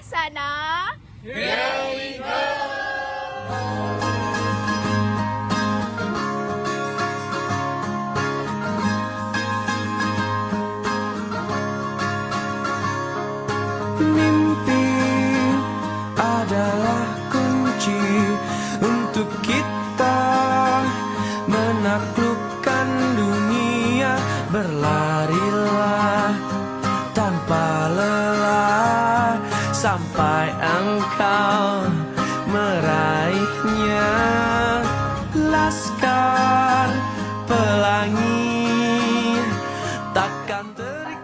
Asana. Mimpi adalah kunci untuk kita menaklukkan dunia. Berlarilah tanpa lelah sampai engkau meraihnya. Laskar Pelangi takkan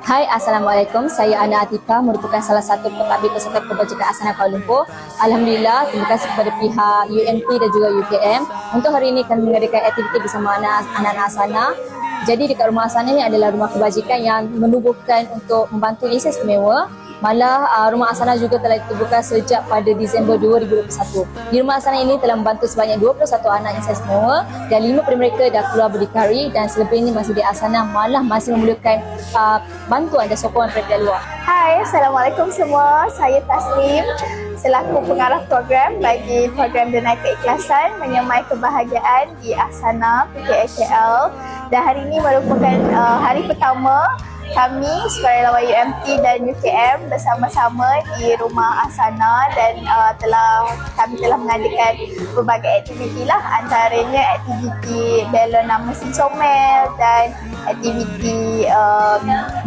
Hai, Assalamualaikum. Saya Ana Atika, merupakan salah satu pentadbir peserta kebajikan Asana Kuala Lumpur. Alhamdulillah, terima kasih kepada pihak UMT dan juga UKM. Untuk hari ini kami mengadakan aktiviti bersama anak-anak Asana. Jadi dekat rumah Asana ini adalah rumah kebajikan yang menubuhkan untuk membantu desa istimewa. Malah rumah Asana juga telah ditubuhkan sejak pada Disember 2021. Di rumah Asana ini telah membantu sebanyak 21 anak insan istimewa dan 5 daripada mereka dah keluar berdikari dan selebihnya masih di Asana, malah masih memerlukan bantuan dan sokongan daripada luar. Hai, Assalamualaikum semua. Saya Taslim selaku pengarah program bagi program Denai Keikhlasan Menyemai Kebahagiaan di Asana PKKL. Dan hari ini merupakan hari pertama kami sukarelawan UMT dan UKM bersama-sama di rumah Asana dan kami telah mengadakan berbagai aktiviti lah, antaranya aktiviti belon nama mesin comel dan aktiviti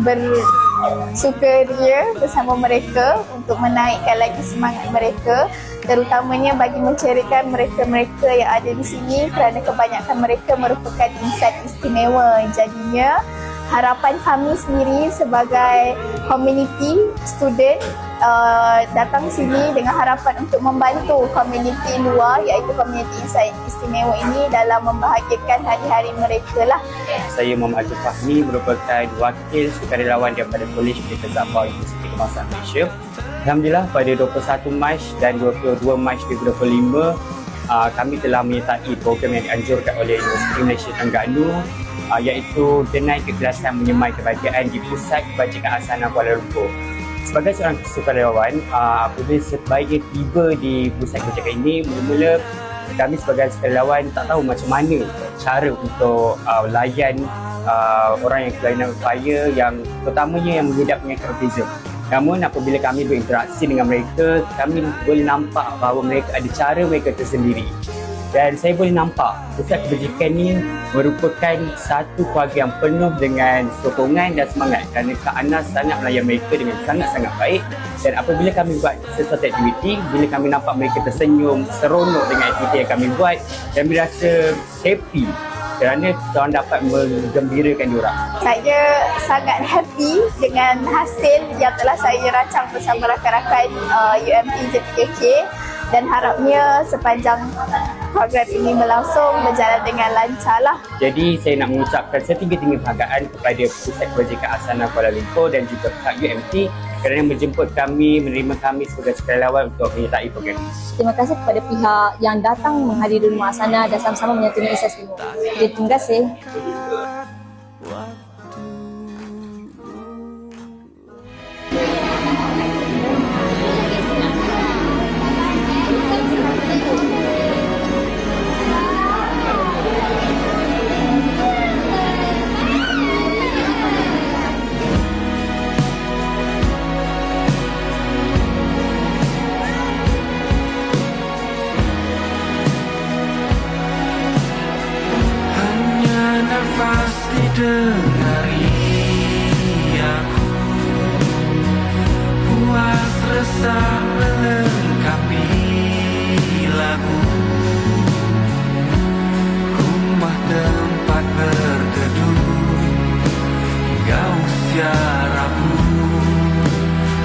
bersukaria bersama mereka untuk menaikkan lagi semangat mereka, terutamanya bagi mencerikan mereka-mereka yang ada di sini kerana kebanyakan mereka merupakan insan istimewa. Jadinya harapan kami sendiri sebagai community student datang sini dengan harapan untuk membantu komuniti luar, iaitu komuniti insan istimewa ini dalam membahagiakan hari-hari mereka lah. Saya Muhammad Abdul Fahmi, merupakan wakil sukarelawan daripada Kolej Pendidikan Sabah Universiti Kebangsaan Malaysia. Alhamdulillah, pada 21 Mac dan 22 Mac 2025 kami telah menyertai program yang dianjurkan oleh Universiti Malaysia Terengganu, iaitu Denai Keikhlasan Menyemai Kebahagiaan di Pusat Kebajikan Asana Kuala Lumpur. Sebagai seorang sukarelawan, apabila sebaiknya tiba di pusat kebajikan ini, mula-mula kami sebagai sukarelawan tak tahu macam mana cara untuk layan orang yang kelainan upaya yang terutamanya yang mengidap penyakit autism. Namun apabila kami berinteraksi dengan mereka, kami boleh nampak bahawa mereka ada cara mereka tersendiri. Dan saya boleh nampak pusat kebajikan ini merupakan satu keluarga yang penuh dengan sokongan dan semangat kerana Kak Ana sangat melayan mereka dengan sangat-sangat baik. Dan apabila kami buat sesuatu aktiviti, bila kami nampak mereka tersenyum, seronok dengan aktiviti yang kami buat, kami rasa happy kerana tuan dapat menggembirakan diorang. Saya sangat happy dengan hasil yang telah saya rancang bersama rakan-rakan UMT JPKK dan harapnya sepanjang program ini berlangsung berjalan dengan lancar lah. Jadi saya nak mengucapkan setinggi-tinggi penghargaan kepada Pusat Kebajikan Asana Kuala Lumpur dan juga pihak UMT kerana menjemput kami, menerima kami sebagai sukarelawan untuk menyertai program ini. Terima kasih kepada pihak yang datang menghadiri rumah Asana dan sama-sama menyatukan insan istimewa. Jadi, terima kasih. nafas didengari aku, puas resah melengkapi lagu, rumah tempat berteduh hingga usia rabu,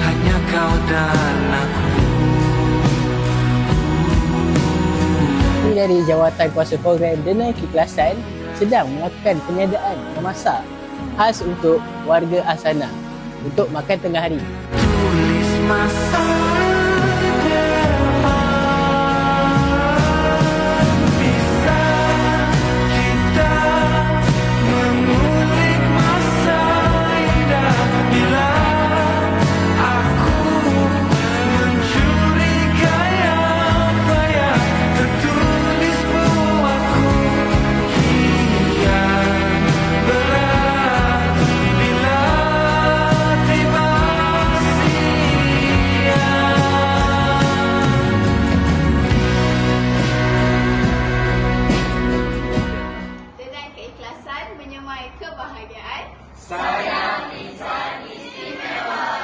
hanya kau dan aku. Dari Jawatan Kuasa Program Denai Keikhlasan sedang melakukan peniadaan memasak khas untuk warga Asana untuk makan tengah hari. Tulis masa menyemai kebahagiaan. Sayang insan istimewa.